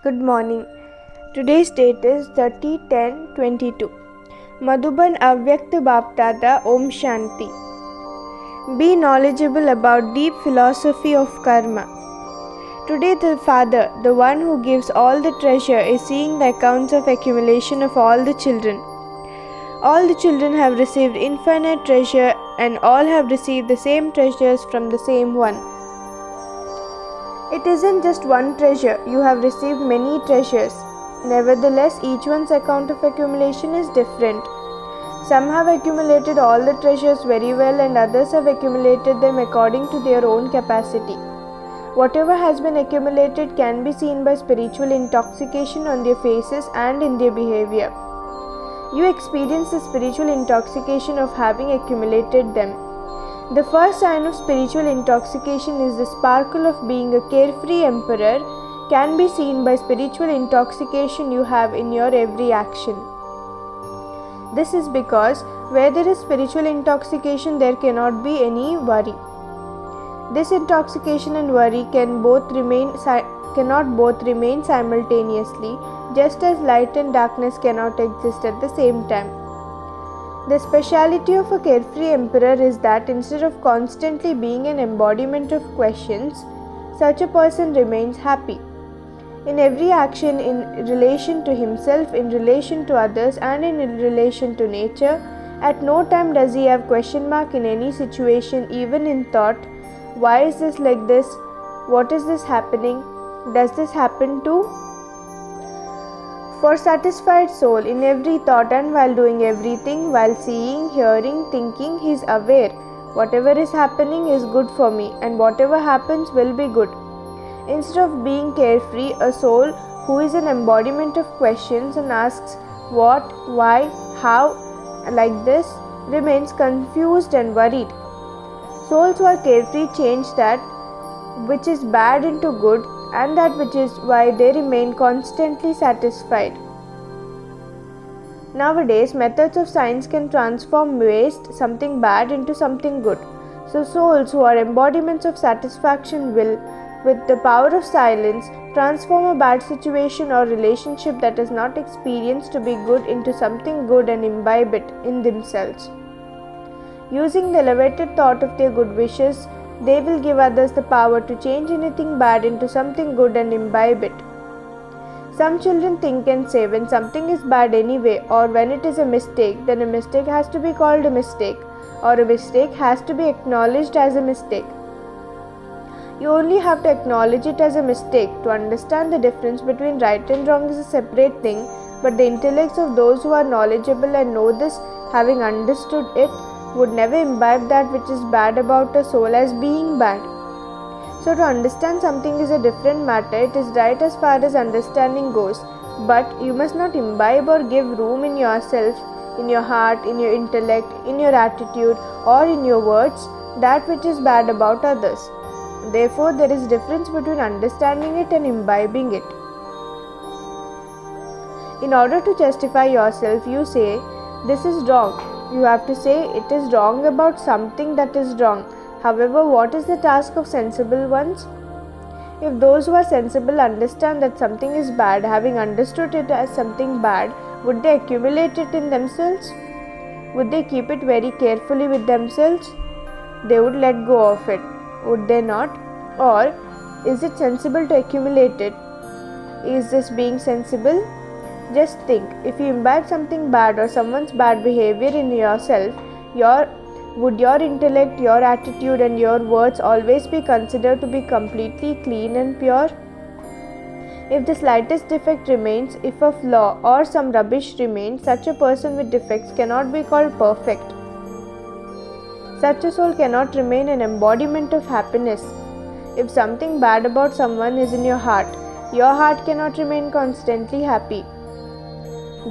Good morning. Today's date is 30-10-22. Madhuban Avyakt Bapdada Om Shanti. Be knowledgeable about deep philosophy of karma. Today the Father, the one who gives all the treasure, is seeing the accounts of accumulation of all the children. All the children have received infinite treasure and all have received the same treasures from the same one. It isn't just one treasure, you have received many treasures. Nevertheless, each one's account of accumulation is different. Some have accumulated all the treasures very well and others have accumulated them according to their own capacity. Whatever has been accumulated can be seen by spiritual intoxication on their faces and in their behavior. You experience the spiritual intoxication of having accumulated them. The first sign of spiritual intoxication is the sparkle of being a carefree emperor can be seen by spiritual intoxication you have in your every action. This is because where there is spiritual intoxication there cannot be any worry. This intoxication and worry cannot both remain simultaneously, just as light and darkness cannot exist at the same time. The speciality of a carefree emperor is that instead of constantly being an embodiment of questions, such a person remains happy. In every action, in relation to himself, in relation to others, and in relation to nature, at no time does he have question mark in any situation, even in thought. Why is this like this? What is this happening? Does this happen too? For satisfied soul, in every thought and while doing everything, while seeing, hearing, thinking, he is aware. Whatever is happening is good for me, and whatever happens will be good. Instead of being carefree, a soul who is an embodiment of questions and asks what, why, how, like this, remains confused and worried. Souls who are carefree change that which is bad into good, and that which is why they remain constantly satisfied. Nowadays, methods of science can transform waste, something bad, into something good. So souls who are embodiments of satisfaction will, with the power of silence, transform a bad situation or relationship that is not experienced to be good into something good and imbibe it in themselves. Using the elevated thought of their good wishes, they will give others the power to change anything bad into something good and imbibe it. Some children think and say when something is bad anyway, or when it is a mistake, then a mistake has to be called a mistake, or a mistake has to be acknowledged as a mistake. You only have to acknowledge it as a mistake. To understand the difference between right and wrong is a separate thing, but the intellects of those who are knowledgeable and know this, having understood it, would never imbibe that which is bad about a soul as being bad. So to understand something is a different matter. It is right as far as understanding goes, but you must not imbibe or give room in yourself, in your heart, in your intellect, in your attitude, or in your words, that which is bad about others. Therefore, there is difference between understanding it and imbibing it. In order to justify yourself, you say, this is wrong. You have to say it is wrong about something that is wrong. However, what is the task of sensible ones? If those who are sensible understand that something is bad, having understood it as something bad, would they accumulate it in themselves? Would they keep it very carefully with themselves? They would let go of it, would they not? Or is it sensible to accumulate it? Is this being sensible? Just think, if you imbibe something bad or someone's bad behavior in yourself, would your intellect, your attitude and your words always be considered to be completely clean and pure? If the slightest defect remains, if a flaw or some rubbish remains, such a person with defects cannot be called perfect. Such a soul cannot remain an embodiment of happiness. If something bad about someone is in your heart cannot remain constantly happy.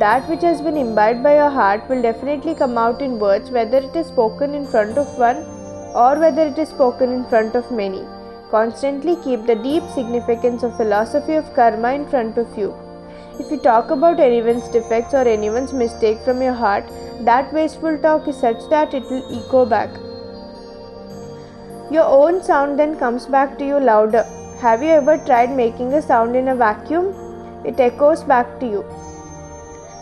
That which has been imbibed by your heart will definitely come out in words, whether it is spoken in front of one or whether it is spoken in front of many. Constantly keep the deep significance of philosophy of karma in front of you. If you talk about anyone's defects or anyone's mistake from your heart, that wasteful talk is such that it will echo back. Your own sound then comes back to you louder. Have you ever tried making a sound in a vacuum? it echoes back to you.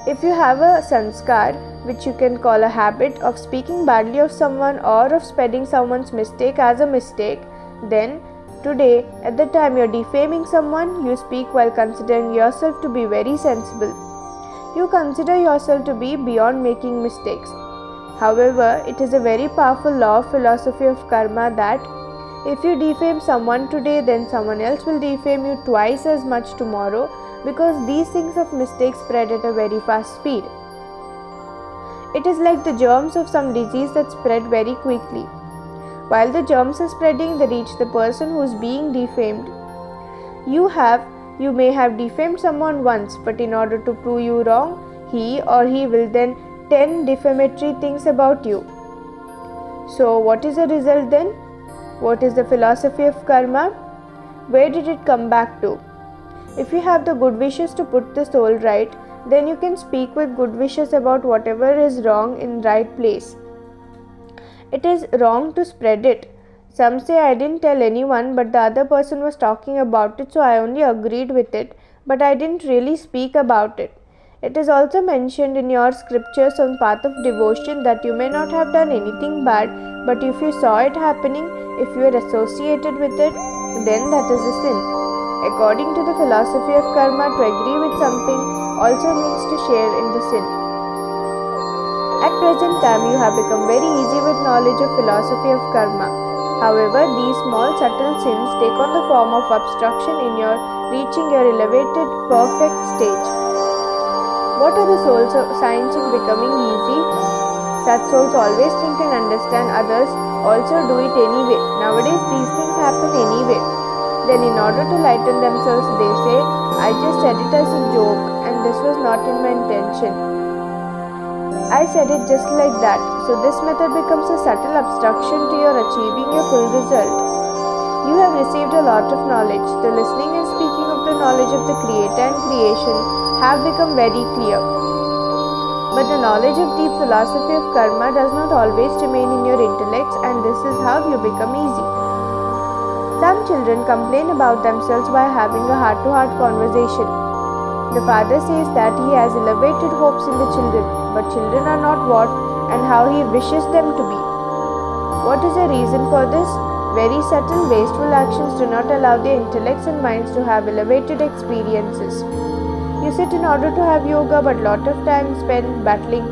If you have a sanskar, which you can call a habit of speaking badly of someone or of spreading someone's mistake as a mistake, then today, at the time you are defaming someone, you speak while considering yourself to be very sensible. You consider yourself to be beyond making mistakes. However, it is a very powerful law of philosophy of karma that if you defame someone today, then someone else will defame you twice as much tomorrow, because these things of mistakes spread at a very fast speed. It is like the germs of some disease that spread very quickly. While the germs are spreading, they reach the person who is being defamed. You may have defamed someone once, but in order to prove you wrong, he will then 10 defamatory things about you. So what is the result then? What is the philosophy of karma? Where did it come back to? If you have the good wishes to put the soul right, then you can speak with good wishes about whatever is wrong in right place. It is wrong to spread it. Some say I didn't tell anyone, but the other person was talking about it, so I only agreed with it, but I didn't really speak about it. It is also mentioned in your scriptures on path of devotion that you may not have done anything bad, but if you saw it happening, if you were associated with it, then that is a sin. According to the philosophy of karma, to agree with something also means to share in the sin. At present time, you have become very easy with knowledge of philosophy of karma. However, these small subtle sins take on the form of obstruction in your reaching your elevated perfect stage. What are the signs of becoming easy? Such souls always think and understand others also do it anyway. Nowadays these things happen anyway. Then in order to lighten themselves, they say, I just said it as a joke and this was not in my intention. I said it just like that. So this method becomes a subtle obstruction to your achieving your full result. You have received a lot of knowledge. The listening and speaking of the knowledge of the Creator and creation have become very clear. But the knowledge of deep philosophy of karma does not always remain in your intellects, and this is how you become easy. Some children complain about themselves by having a heart-to-heart conversation. The father says that he has elevated hopes in the children, but children are not what and how he wishes them to be. What is the reason for this? Very subtle, wasteful actions do not allow their intellects and minds to have elevated experiences. You sit in order to have yoga, but lot of time spent battling.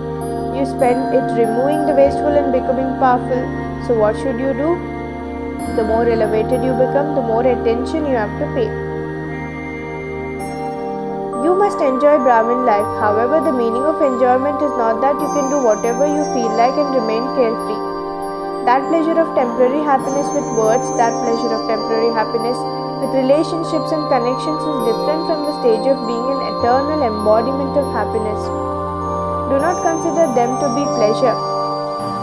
You spend it removing the wasteful and becoming powerful. So what should you do? The more elevated you become, the more attention you have to pay. You must enjoy Brahmin life. However, the meaning of enjoyment is not that you can do whatever you feel like and remain carefree. That pleasure of temporary happiness with words, that pleasure of temporary happiness with relationships and connections is different from the stage of being an eternal embodiment of happiness. Do not consider them to be pleasure.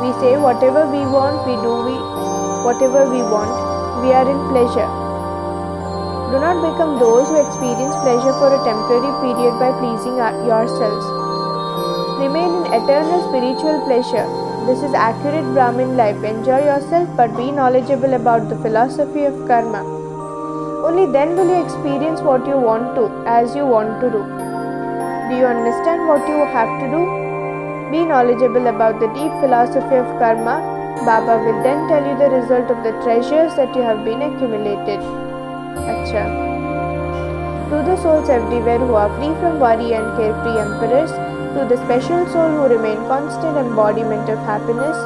We say whatever we want, whatever we want, we are in pleasure. Do not become those who experience pleasure for a temporary period by pleasing yourselves. Remain in eternal spiritual pleasure. This is accurate Brahmin life. Enjoy yourself, but be knowledgeable about the philosophy of karma. Only then will you experience what you want to, as you want to do. Do you understand what you have to do? Be knowledgeable about the deep philosophy of karma. Baba will then tell you the result of the treasures that you have been accumulated. Acha. To the souls everywhere who are free from worry and carefree emperors, to the special soul who remain constant embodiment of happiness,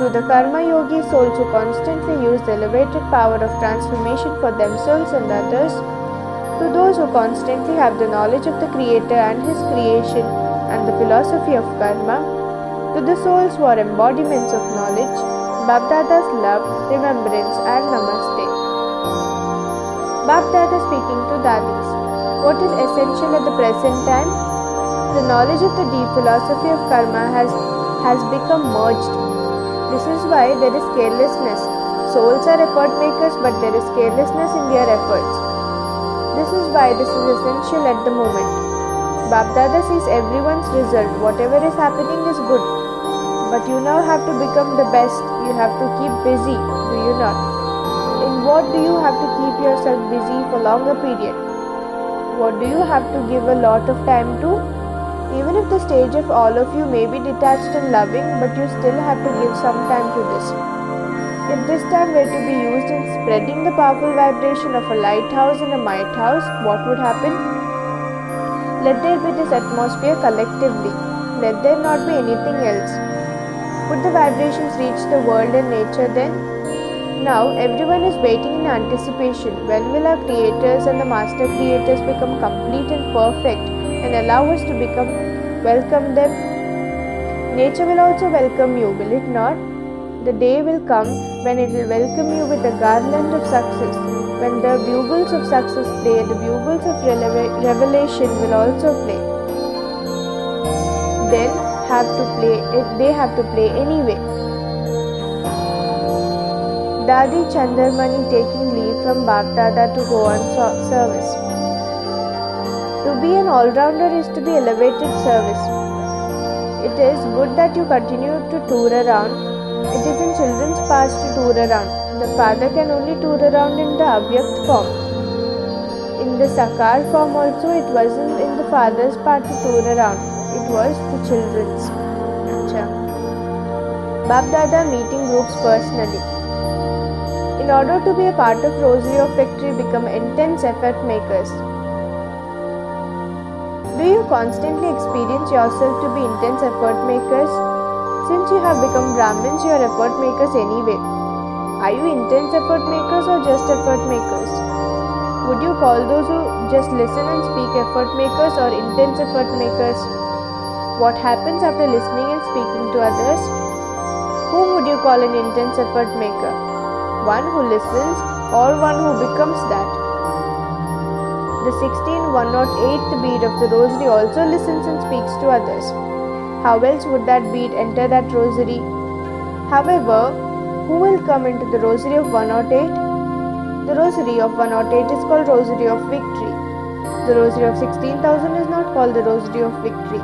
to the karma yogi souls who constantly use the elevated power of transformation for themselves and others, to those who constantly have the knowledge of the Creator and His creation and the philosophy of karma, to the souls who are embodiments of knowledge, Bapdada's love, remembrance and namaste. Bapdada speaking to Dadis. What is essential at the present time? The knowledge of the deep philosophy of karma has become merged. This is why there is carelessness. Souls are effort makers, but there is carelessness in their efforts. This is why this is essential at the moment. Bapdada sees everyone's result. Whatever is happening is good. But you now have to become the best. You have to keep busy, do you not? In what do you have to keep yourself busy for longer period? What do you have to give a lot of time to? Even if the stage of all of you may be detached and loving, but you still have to give some time to this. If this time were to be used in spreading the powerful vibration of a lighthouse and a might house, what would happen? Let there be this atmosphere collectively. Let there not be anything else. Would the vibrations reach the world and nature then? Now everyone is waiting in anticipation. When will our creators and the master creators become complete and perfect and allow us to welcome them? Nature will also welcome you, will it not? The day will come when it will welcome you with a garland of success. When the bugles of success play, the bugles of revelation will also play. Then they have to play anyway. Dadi Chandarmani taking leave from Bap Dada to go on service. To be an all-rounder is to be elevated service. It is good that you continue to tour around. It is in children's past to tour around. The father can only tour around in the Avyakt form. In the Sakar form also, it wasn't in the father's part to tour around. It was the children's. Bap Dada meeting groups personally. In order to be a part of Rosary of Victory, become intense effort makers. Do you constantly experience yourself to be intense effort makers? Since you have become Brahmins, you are effort makers anyway. Are you intense effort makers or just effort makers? Would you call those who just listen and speak effort makers or intense effort makers? What happens after listening and speaking to others? Whom would you call an intense effort maker? One who listens or one who becomes that? The 16108th bead of the rosary also listens and speaks to others. How else would that bead enter that rosary? However, who will come into the rosary of 108? The rosary of 108 is called Rosary of Victory. The rosary of 16,000 is not called the Rosary of Victory.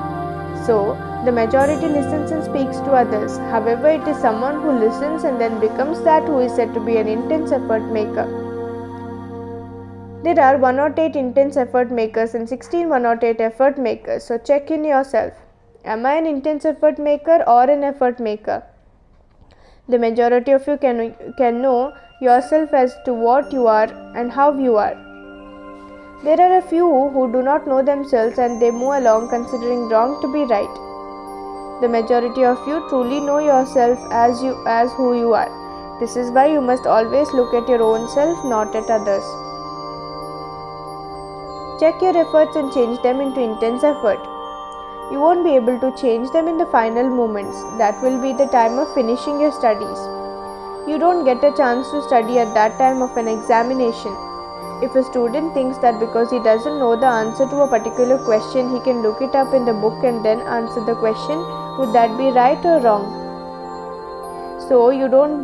So, the majority listens and speaks to others. However, it is someone who listens and then becomes that who is said to be an intense effort maker. There are 108 intense effort makers and 16108 effort makers. So, check in yourself. Am I an intense effort maker or an effort maker? The majority of you can know yourself as to what you are and how you are. There are a few who do not know themselves and they move along considering wrong to be right. The majority of you truly know yourself as who you are. This is why you must always look at your own self, not at others. Check your efforts and change them into intense effort. You won't be able to change them in the final moments. That will be the time of finishing your studies. You don't get a chance to study at that time of an examination. If a student thinks that because he doesn't know the answer to a particular question, he can look it up in the book and then answer the question, would that be right or wrong? So you won't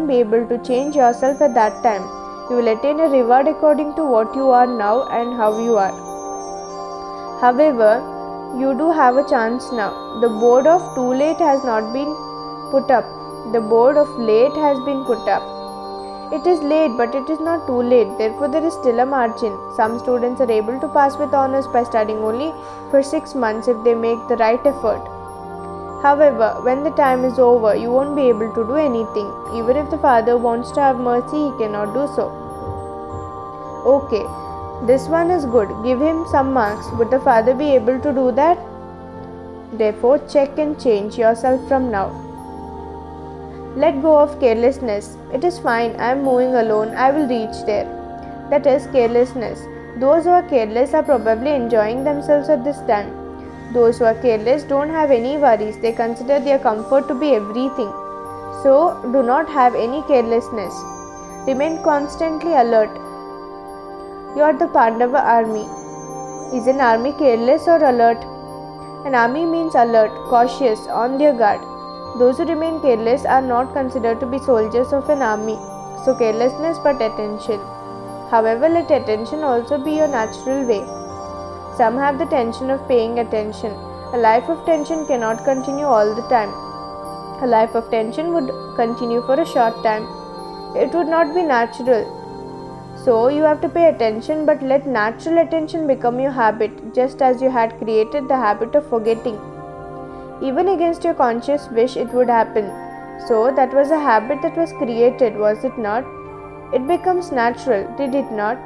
be able to change yourself at that time. You will attain a reward according to what you are now and how you are. However, you do have a chance now. The board of too late has not been put up. The board of late has been put up. It is late, but it is not too late. Therefore, there is still a margin. Some students are able to pass with honors by studying only for 6 months if they make the right effort. However, when the time is over, you won't be able to do anything. Even if the Father wants to have mercy, he cannot do so. Okay. This one is good. Give him some marks. Would the Father be able to do that? Therefore, check and change yourself from now. Let go of carelessness. It is fine. I am moving alone. I will reach there. That is carelessness. Those who are careless are probably enjoying themselves at this time. Those who are careless don't have any worries. They consider their comfort to be everything. So, do not have any carelessness. Remain constantly alert. You are the Pandava army. Is an army careless or alert? An army means alert, cautious, on their guard. Those who remain careless are not considered to be soldiers of an army. So carelessness but attention. However, let attention also be your natural way. Some have the tension of paying attention. A life of tension cannot continue all the time. A life of tension would continue for a short time. It would not be natural. So you have to pay attention, but let natural attention become your habit, just as you had created the habit of forgetting. Even against your conscious wish, it would happen. So that was a habit that was created, was it not? It becomes natural, did it not?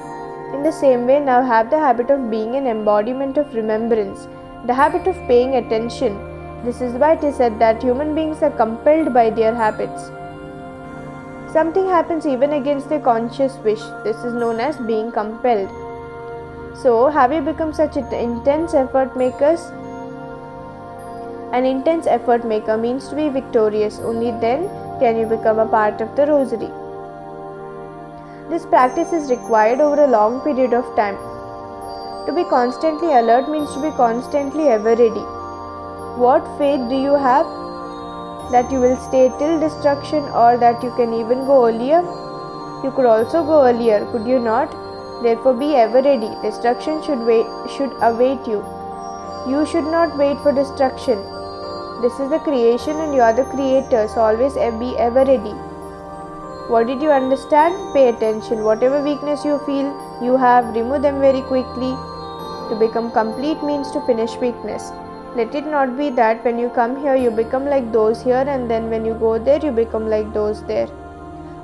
In the same way, now have the habit of being an embodiment of remembrance, the habit of paying attention. This is why it is said that human beings are compelled by their habits. Something happens even against their conscious wish. This is known as being compelled. So, have you become such an intense effort makers? An intense effort maker means to be victorious. Only then can you become a part of the rosary. This practice is required over a long period of time. To be constantly alert means to be constantly ever ready. What faith do you have? That you will stay till destruction, or that you can even go earlier? You could also go earlier, could you not? Therefore be ever ready. Destruction should await you. You should not wait for destruction. This is the creation and you are the creator, so always be ever ready. What did you understand? Pay attention. Whatever weakness you feel you have, remove them very quickly. To become complete means to finish weakness. Let it not be that when you come here you become like those here, and then when you go there you become like those there.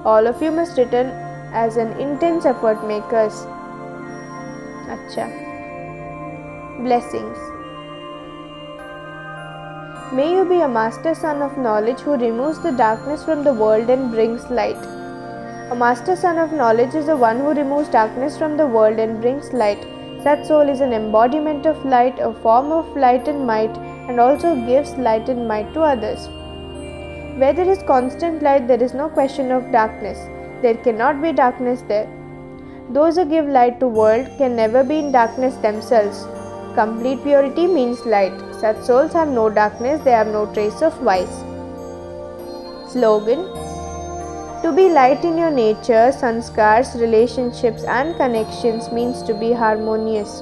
All of you must return as an intense effort makers. Acha. Blessings. May you be a master son of knowledge who removes the darkness from the world and brings light. A master son of knowledge is the one who removes darkness from the world and brings light. That soul is an embodiment of light, a form of light and might, and also gives light and might to others. Where there is constant light, there is no question of darkness. There cannot be darkness there. Those who give light to the world can never be in darkness themselves. Complete purity means light. Such souls have no darkness, they have no trace of vice. Slogan: to be light in your nature, sanskars, relationships and connections means to be harmonious.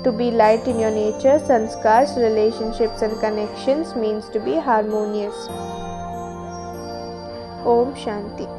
To be light in your nature, sanskars, relationships and connections means to be harmonious. Om Shanti.